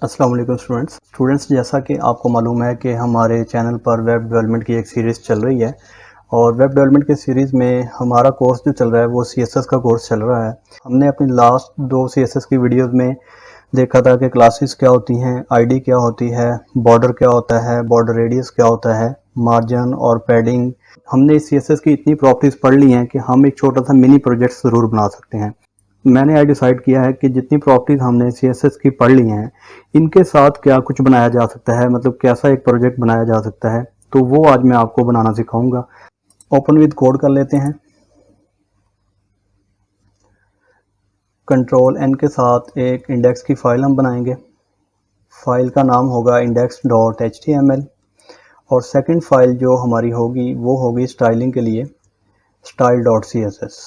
अस्सलाम वालेकुम स्टूडेंट्स जैसा कि आपको मालूम है कि हमारे चैनल पर वेब डेवलपमेंट की एक सीरीज़ चल रही है और वेब डेवलपमेंट की सीरीज़ में हमारा कोर्स जो चल रहा है वो CSS का कोर्स चल रहा है। हमने अपनी लास्ट 2 CSS की वीडियोस में देखा था कि क्लासेस क्या होती हैं, आईडी क्या होती है, बॉर्डर क्या होता है, बॉर्डर रेडियस क्या होता है, मार्जिन और पैडिंग। हमने इस CSS की इतनी प्रॉपर्टीज़ पढ़ ली हैं कि हम एक छोटा सा मिनी प्रोजेक्ट ज़रूर बना सकते हैं। मैंने आज डिसाइड किया है कि जितनी प्रॉपर्टीज़ हमने CSS की पढ़ ली हैं, इनके साथ क्या कुछ बनाया जा सकता है, मतलब कैसा एक प्रोजेक्ट बनाया जा सकता है, तो वो आज मैं आपको बनाना सिखाऊंगा। ओपन विद कोड कर लेते हैं। कंट्रोल N के साथ एक इंडेक्स की फ़ाइल हम बनाएंगे। फ़ाइल का नाम होगा index.html और सेकंड फ़ाइल जो हमारी होगी वो होगी स्टाइलिंग के लिए style.css।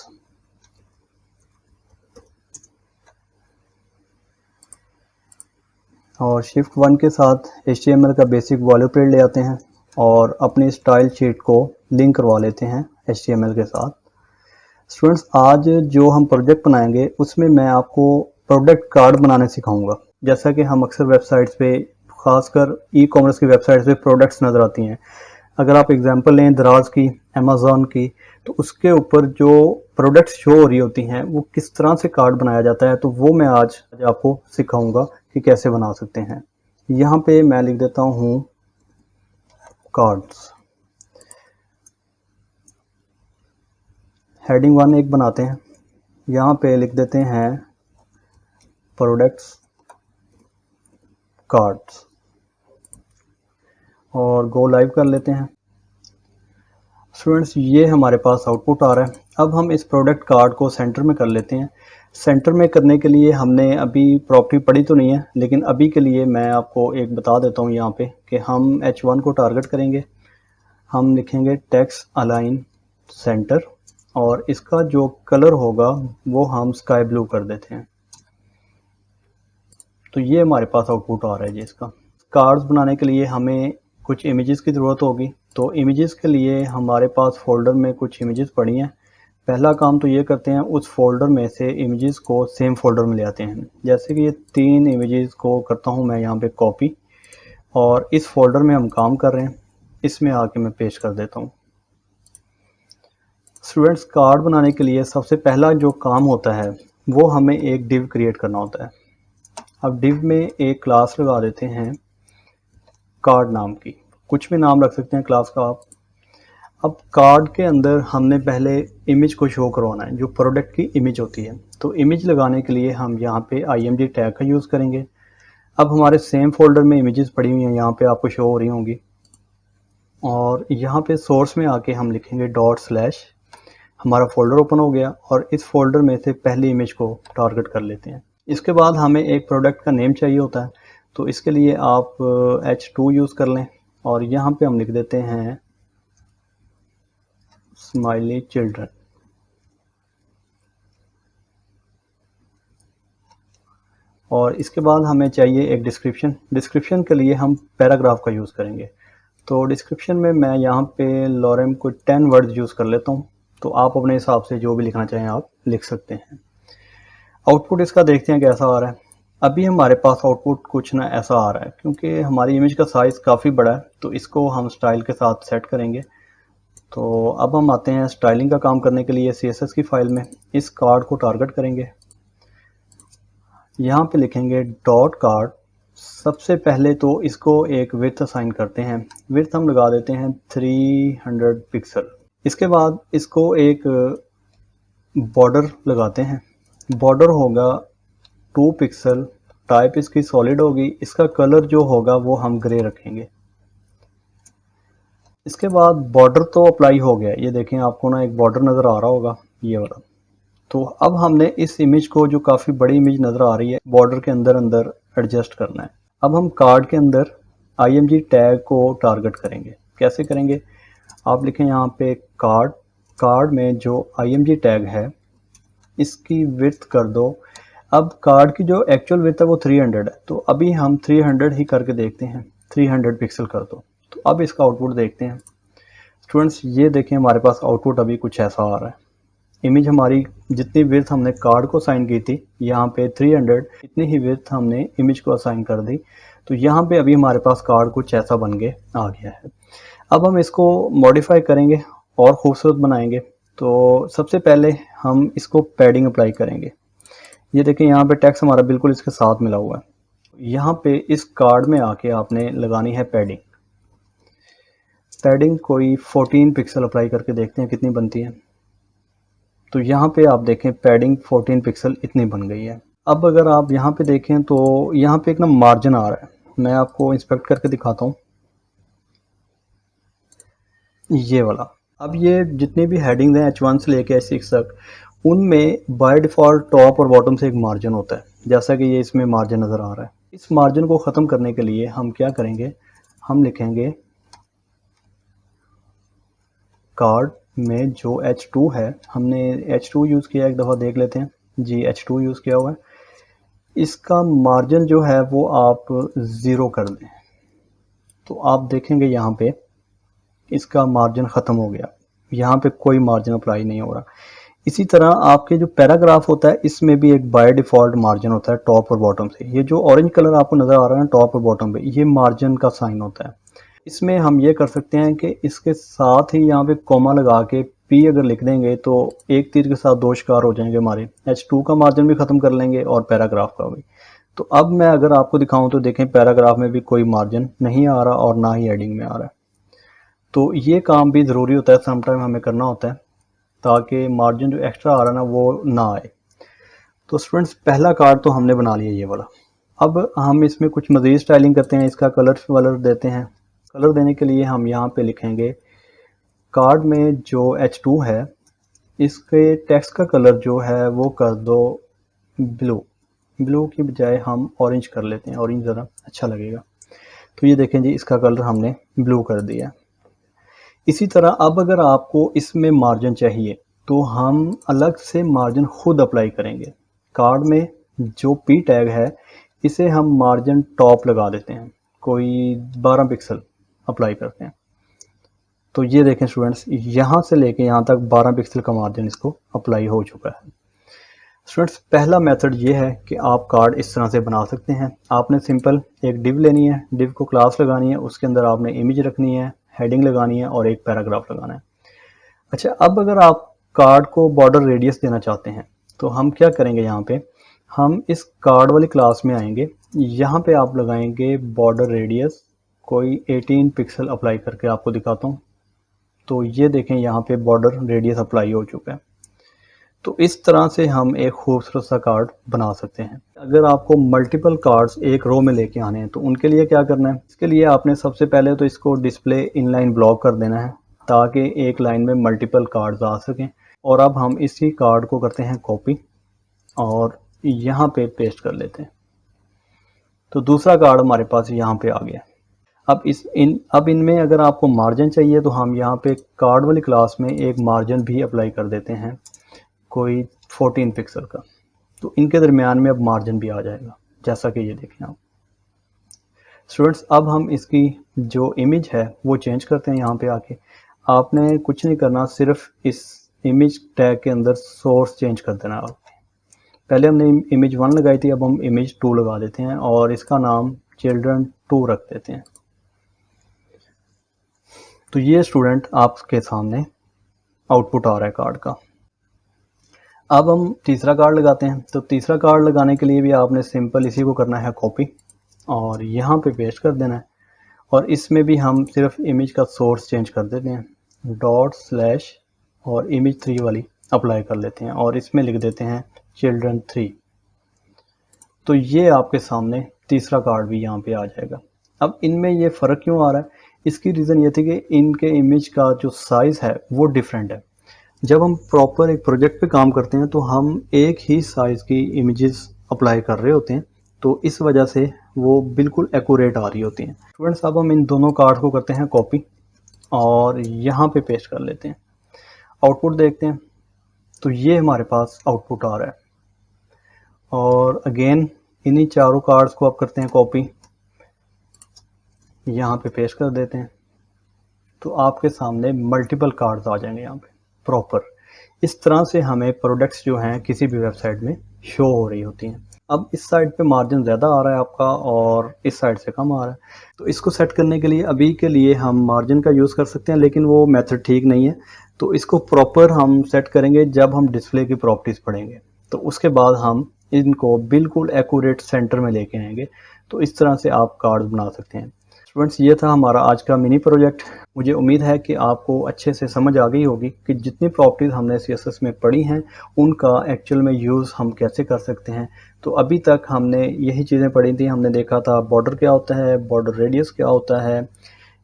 और शिफ्ट 1 के साथ HTML का बेसिक बॉयलरप्लेट ले आते हैं और अपनी स्टाइल शीट को लिंक करवा लेते हैं HTML के साथ। स्टूडेंट्स, आज जो हम प्रोजेक्ट बनाएंगे उसमें मैं आपको प्रोडक्ट कार्ड बनाने सिखाऊंगा। जैसा कि हम अक्सर वेबसाइट्स पे, खासकर ई कॉमर्स की वेबसाइट्स पे प्रोडक्ट्स नज़र आती हैं। अगर आप एग्जांपल लें दराज की, अमेज़ॉन की, तो उसके ऊपर जो प्रोडक्ट्स शो हो रही होती हैं वो किस तरह से कार्ड बनाया जाता है, तो वो मैं आज आपको सिखाऊंगा कि कैसे बना सकते हैं। यहाँ पे मैं लिख देता हूँ कार्ड्स। हेडिंग 1 एक बनाते हैं, यहाँ पे लिख देते हैं प्रोडक्ट्स कार्ड्स और गो लाइव कर लेते हैं। स्टूडेंट्स, ये हमारे पास आउटपुट आ रहा है। अब हम इस प्रोडक्ट कार्ड को सेंटर में कर लेते हैं। सेंटर में करने के लिए हमने अभी प्रॉपर्टी पढ़ी तो नहीं है, लेकिन अभी के लिए मैं आपको एक बता देता हूँ यहाँ पे कि हम H1 को टारगेट करेंगे। हम लिखेंगे टेक्स्ट अलाइन सेंटर और इसका जो कलर होगा वो हम स्काई ब्लू कर देते हैं। तो ये हमारे पास आउटपुट आ रहा है जी। इसका कार्ड्स बनाने के लिए हमें कुछ इमेजेस की ज़रूरत होगी। तो इमेजेस के लिए हमारे पास फ़ोल्डर में कुछ इमेजेस पड़ी हैं। पहला काम तो ये करते हैं, उस फोल्डर में से इमेजेस को सेम फोल्डर में ले आते हैं। जैसे कि ये 3 इमेजेस को करता हूँ मैं यहाँ पे कॉपी और इस फोल्डर में हम काम कर रहे हैं, इसमें आके मैं पेस्ट कर देता हूँ। स्टूडेंट्स, कार्ड बनाने के लिए सबसे पहला जो काम होता है वो हमें एक डिव क्रिएट करना होता है। अब डिव में एक क्लास लगा देते हैं कार्ड नाम की, कुछ भी नाम रख सकते हैं क्लास का आप। अब कार्ड के अंदर हमने पहले इमेज को शो करवाना है, जो प्रोडक्ट की इमेज होती है। तो इमेज लगाने के लिए हम यहाँ पे img टैग का यूज़ करेंगे। अब हमारे सेम फोल्डर में इमेजेस पड़ी हुई हैं, यहाँ पे आपको शो हो रही होंगी और यहाँ पे सोर्स में आके हम लिखेंगे /, हमारा फोल्डर ओपन हो गया और इस फोल्डर में से पहली इमेज को टारगेट कर लेते हैं। इसके बाद हमें एक प्रोडक्ट का नेम चाहिए होता है, तो इसके लिए आप H2 यूज़ कर लें और यहाँ पे हम लिख देते हैं स्माइली चिल्ड्रन। और इसके बाद हमें चाहिए एक डिस्क्रिप्शन के लिए हम पैराग्राफ का यूज़ करेंगे। तो डिस्क्रिप्शन में मैं यहाँ पे लॉरेम को 10 वर्ड्स यूज़ कर लेता हूँ। तो आप अपने हिसाब से जो भी लिखना चाहें आप लिख सकते हैं। आउटपुट इसका देखते हैं कैसा आ रहा है। अभी हमारे पास आउटपुट कुछ ना ऐसा आ रहा है, क्योंकि हमारी इमेज का साइज़ काफ़ी बड़ा है, तो इसको हम स्टाइल के साथ सेट करेंगे। तो अब हम आते हैं स्टाइलिंग का काम करने के लिए CSS की फ़ाइल में। इस कार्ड को टारगेट करेंगे, यहाँ पे लिखेंगे डॉट कार्ड। सबसे पहले तो इसको एक विड्थ असाइन करते हैं। विड्थ हम लगा देते हैं 300 पिक्सल। इसके बाद इसको एक बॉर्डर लगाते हैं। बॉर्डर होगा 2 पिक्सल, टाइप इसकी सॉलिड होगी। इसका कलर जो होगा वो हम ग्रे रखेंगे। इसके बाद बॉर्डर तो अप्लाई हो गया, ये देखें आपको ना एक बॉर्डर नज़र आ रहा होगा, ये वाला। तो अब हमने इस इमेज को, जो काफ़ी बड़ी इमेज नज़र आ रही है, बॉर्डर के अंदर अंदर एडजस्ट करना है। अब हम कार्ड के अंदर img टैग को टारगेट करेंगे। कैसे करेंगे, आप लिखें यहाँ पे कार्ड में जो img टैग है इसकी विड्थ कर दो। अब कार्ड की जो एक्चुअल विड्थ है वो 300 है, तो अभी हम 300 ही करके देखते हैं। 300 पिक्सल कर दो। तो अब इसका आउटपुट देखते हैं। स्टूडेंट्स, ये देखें हमारे पास आउटपुट अभी कुछ ऐसा आ रहा है। इमेज हमारी जितनी विड्थ हमने कार्ड को असाइन की थी, यहाँ पे 300 इतनी ही विड्थ हमने इमेज को असाइन कर दी। तो यहाँ पे अभी हमारे पास कार्ड कुछ ऐसा बन के आ गया है। अब हम इसको मॉडिफाई करेंगे और खूबसूरत बनाएंगे। तो सबसे पहले हम इसको पैडिंग अप्लाई करेंगे। ये देखिए यहाँ पे टेक्स्ट हमारा बिल्कुल इसके साथ मिला हुआ है। यहाँ पे इस कार्ड में आके आपने लगानी है पैडिंग। पैडिंग कोई 14 पिक्सल अप्लाई करके देखते हैं कितनी बनती है। तो यहाँ पे आप देखें पैडिंग 14 पिक्सल इतनी बन गई है। अब अगर आप यहाँ पे देखें तो यहाँ पे एक ना मार्जिन आ रहा है, मैं आपको इंस्पेक्ट करके दिखाता हूँ, ये वाला। अब ये जितनी भी हेडिंग हैं H1 से लेके H6 तक, उनमें बाय डिफ़ॉल्ट टॉप और बॉटम से एक मार्जिन होता है, जैसा कि ये इसमें मार्जिन नज़र आ रहा है। इस मार्जिन को ख़त्म करने के लिए हम क्या करेंगे, हम लिखेंगे कार्ड में जो H2 है, हमने H2 यूज़ किया, एक दफ़ा देख लेते हैं जी, H2 यूज़ किया हुआ है। इसका मार्जिन जो है वो आप 0 कर दें, तो आप देखेंगे यहाँ पे इसका मार्जिन ख़त्म हो गया, यहाँ पे कोई मार्जिन अप्लाई नहीं हो रहा। इसी तरह आपके जो पैराग्राफ होता है, इसमें भी एक बाय डिफ़ॉल्ट मार्जिन होता है टॉप और बॉटम से। ये जो ऑरेंज कलर आपको नज़र आ रहा है ना टॉप और बॉटम पे, ये मार्जिन का साइन होता है। इसमें हम ये कर सकते हैं कि इसके साथ ही यहाँ पे कॉमा लगा के पी अगर लिख देंगे तो एक तीर के साथ दो शिकार हो जाएंगे हमारे। H2 का मार्जिन भी ख़त्म कर लेंगे और पैराग्राफ का भी। तो अब मैं अगर आपको दिखाऊं तो देखें पैराग्राफ में भी कोई मार्जिन नहीं आ रहा और ना ही हेडिंग में आ रहा है। तो ये काम भी ज़रूरी होता है, समटाइम हमें करना होता है, ताकि मार्जिन जो एक्स्ट्रा आ रहा है ना वो ना आए। तो स्टूडेंट्स पहला कार्ड तो हमने बना लिया ये वाला। अब हम इसमें कुछ मज़ीद स्टाइलिंग करते हैं, इसका कलर वलर देते हैं। कलर देने के लिए हम यहाँ पे लिखेंगे कार्ड में जो H2 है, इसके टेक्स्ट का कलर जो है वो कर दो ब्लू। ब्लू की बजाय हम ऑरेंज कर लेते हैं, ऑरेंज ज़रा अच्छा लगेगा। तो ये देखें जी, इसका कलर हमने ब्लू कर दिया। इसी तरह अब अगर आपको इसमें मार्जिन चाहिए तो हम अलग से मार्जिन खुद अप्लाई करेंगे। कार्ड में जो पी टैग है, इसे हम मार्जिन टॉप लगा देते हैं, कोई 12 पिक्सल अप्लाई करते हैं। तो ये देखें स्टूडेंट्स, यहाँ से लेके यहाँ तक 12 पिक्सल का मार्जिन इसको अप्लाई हो चुका है। स्टूडेंट्स पहला मेथड ये है कि आप कार्ड इस तरह से बना सकते हैं। आपने सिंपल एक डिव लेनी है, डिव को क्लास लगानी है, उसके अंदर आपने इमेज रखनी है, हेडिंग लगानी है और एक पैराग्राफ लगाना है। अच्छा, अब अगर आप कार्ड को बॉर्डर रेडियस देना चाहते हैं तो हम क्या करेंगे, यहाँ पे हम इस कार्ड वाली क्लास में आएंगे, यहाँ पे आप लगाएंगे बॉर्डर रेडियस, कोई 18 पिक्सल अप्लाई करके आपको दिखाता हूँ। तो ये देखें यहाँ पे बॉर्डर रेडियस अप्लाई हो चुका है। तो इस तरह से हम एक खूबसूरत सा कार्ड बना सकते हैं। अगर आपको मल्टीपल कार्ड्स एक रो में लेके आने हैं तो उनके लिए क्या करना है, इसके लिए आपने सबसे पहले तो इसको डिस्प्ले इनलाइन ब्लॉक कर देना है ताकि एक लाइन में मल्टीपल कार्ड्स आ सकें। और अब हम इसी कार्ड को करते हैं कॉपी और यहाँ पे पेस्ट कर लेते हैं। तो दूसरा कार्ड हमारे पास यहाँ पे आ गया। अब इनमें अगर आपको मार्जिन चाहिए तो हम यहाँ पे कार्ड वाली क्लास में एक मार्जिन भी अप्लाई कर देते हैं, कोई 14 पिक्सल का। तो इनके दरमियान में अब मार्जिन भी आ जाएगा, जैसा कि ये देखें आप स्टूडेंट्स। अब हम इसकी जो इमेज है वो चेंज करते हैं। यहाँ पे आके आपने कुछ नहीं करना, सिर्फ इस इमेज टैग के अंदर सोर्स चेंज कर देना। आप पहले हमने इमेज 1 लगाई थी, अब हम इमेज 2 लगा देते हैं और इसका नाम चिल्ड्रन 2 रख देते हैं। तो ये स्टूडेंट आपके सामने आउटपुट आ रहा है कार्ड का। अब हम तीसरा कार्ड लगाते हैं। तो तीसरा कार्ड लगाने के लिए भी आपने सिंपल इसी को करना है कॉपी और यहाँ पे पेस्ट कर देना है और इसमें भी हम सिर्फ इमेज का सोर्स चेंज कर देते हैं, डॉट स्लैश और इमेज 3 वाली अप्लाई कर लेते हैं और इसमें लिख देते हैं चिल्ड्रन 3। तो ये आपके सामने तीसरा कार्ड भी यहाँ पे आ जाएगा। अब इनमें ये फ़र्क क्यों आ रहा है, इसकी रीज़न ये थी कि इनके इमेज का जो साइज़ है वो डिफरेंट है। जब हम प्रॉपर एक प्रोजेक्ट पे काम करते हैं तो हम एक ही साइज़ की इमेजेस अप्लाई कर रहे होते हैं, तो इस वजह से वो बिल्कुल एक्यूरेट आ रही होती हैं। स्टूडेंट्स अब हम इन दोनों कार्ड को करते हैं कॉपी और यहाँ पे पेस्ट कर लेते हैं। आउटपुट देखते हैं, तो ये हमारे पास आउटपुट आ रहा है। और अगेन इन्हीं चारों कार्ड्स को आप करते हैं कॉपी, यहाँ पे पेस्ट कर देते हैं। तो आपके सामने मल्टीपल कार्ड्स आ जाएंगे यहाँ पे प्रॉपर। इस तरह से हमें प्रोडक्ट्स जो हैं किसी भी वेबसाइट में शो हो रही होती हैं। अब इस साइड पे मार्जिन ज़्यादा आ रहा है आपका और इस साइड से कम आ रहा है, तो इसको सेट करने के लिए अभी के लिए हम मार्जिन का यूज़ कर सकते हैं, लेकिन वो मेथड ठीक नहीं है। तो इसको प्रॉपर हम सेट करेंगे जब हम डिस्प्ले की प्रॉपर्टीज़ पढ़ेंगे, तो उसके बाद हम इनको बिल्कुल एक्यूरेट सेंटर में लेके आएंगे। तो इस तरह से आप कार्ड बना सकते हैं। स्टूडेंट्स, ये था हमारा आज का मिनी प्रोजेक्ट। मुझे उम्मीद है कि आपको अच्छे से समझ आ गई होगी कि जितनी प्रॉपर्टीज़ हमने CSS में पढ़ी हैं उनका एक्चुअल में यूज़ हम कैसे कर सकते हैं। तो अभी तक हमने यही चीज़ें पढ़ी थी। हमने देखा था बॉर्डर क्या होता है, बॉर्डर रेडियस क्या होता है,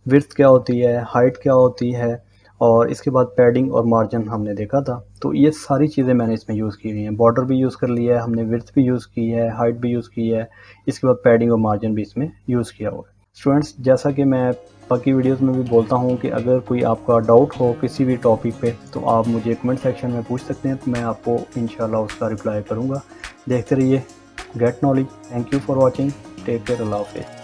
विड्थ क्या होती है, हाइट क्या होती है, और इसके बाद पैडिंग और मार्जिन हमने देखा था। तो ये सारी चीज़ें मैंने इसमें यूज़ की हुई हैं। बॉर्डर भी यूज़ कर लिया है हमने, विड्थ भी यूज़ की है, हाइट भी यूज़ की है, इसके बाद पैडिंग और मार्जिन भी इसमें यूज़ किया हुआ है। स्टूडेंट्स, जैसा कि मैं बाकी वीडियोस में भी बोलता हूँ कि अगर कोई आपका डाउट हो किसी भी टॉपिक पे तो आप मुझे कमेंट सेक्शन में पूछ सकते हैं, तो मैं आपको इंशाल्लाह उसका रिप्लाई करूँगा। देखते रहिए get knowledge. Thank you for watching. Take care. अल्लाह हाफ़िज़।